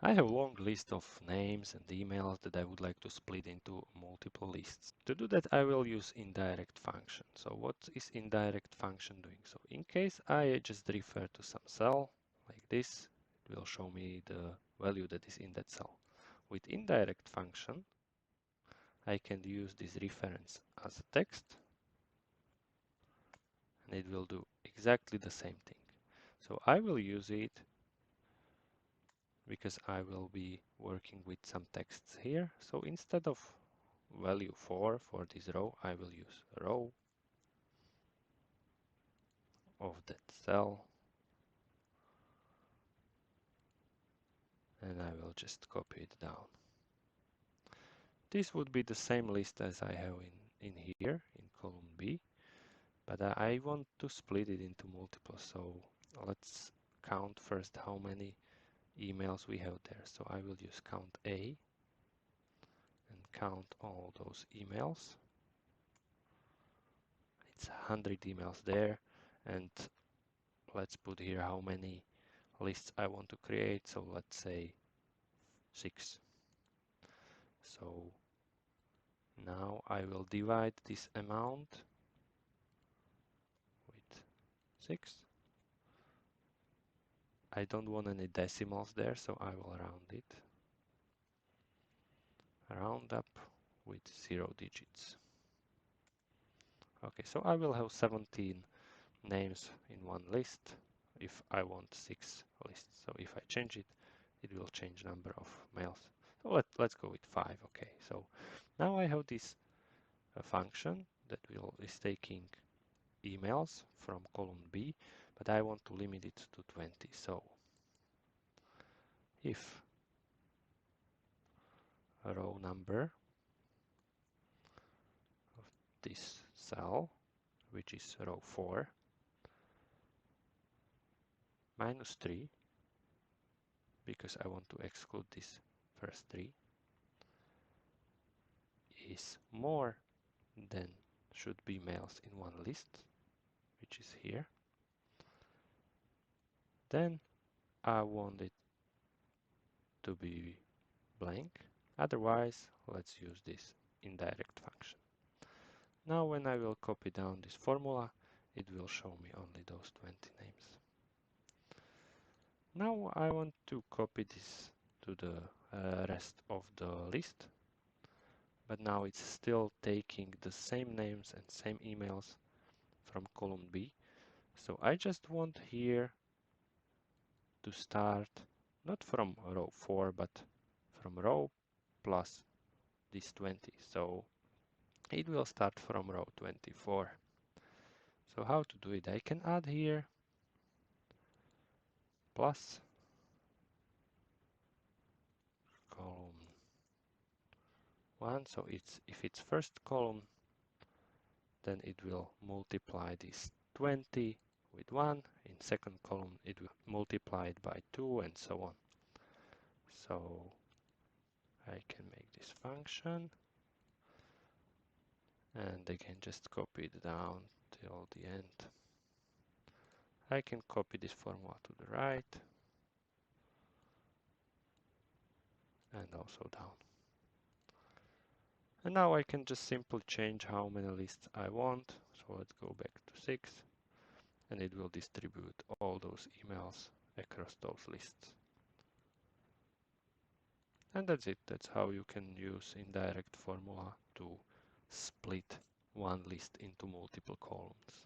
I have a long list of names and emails that I would like to split into multiple lists. To do that, I will use indirect function. So what is indirect function doing? So in case I just refer to some cell like this, it will show me the value that is in that cell. With indirect function, I can use this reference as a text, and it will do exactly the same thing. So I will use it because I will be working with some texts here. So instead of value 4 for this row, I will use row of that cell, and I will just copy it down. This would be the same list as I have in here in column B, but I want to split it into multiple. So let's count first how many emails we have there. So I will use count A and count all those emails. It's 100 emails there, and let's put here how many lists I want to create. So let's say 6. So now I will divide this amount with 6. I don't want any decimals there, so I will round it. Round up with 0 digits. Okay, so I will have 17 names in one list if I want 6 lists. So if I change it, it will change number of mails. So let's go with 5. Okay, so now I have this function that is taking emails from column B, but I want to limit it to 20. So if row number of this cell, which is row 4, minus 3, because I want to exclude this first 3, is more than should be males in one list, which is here, then I want it to be blank. Otherwise, let's use this indirect function. Now when I will copy down this formula, it will show me only those 20 names. Now I want to copy this to the rest of the list, but now it's still taking the same names and same emails from column B. So I just want here to start not from row 4, but from row plus this 20. So it will start from row 24. So how to do it? I can add here plus column 1. So if it's first column, then it will multiply this 20 with 1. In second column, it will multiply it by 2 and so on. So I can make this function and again just copy it down till the end. I can copy this formula to the right and also down. And now I can just simply change how many lists I want. So let's go back to 6 and it will distribute all those emails across those lists. And that's it. That's how you can use indirect formula to split one list into multiple columns.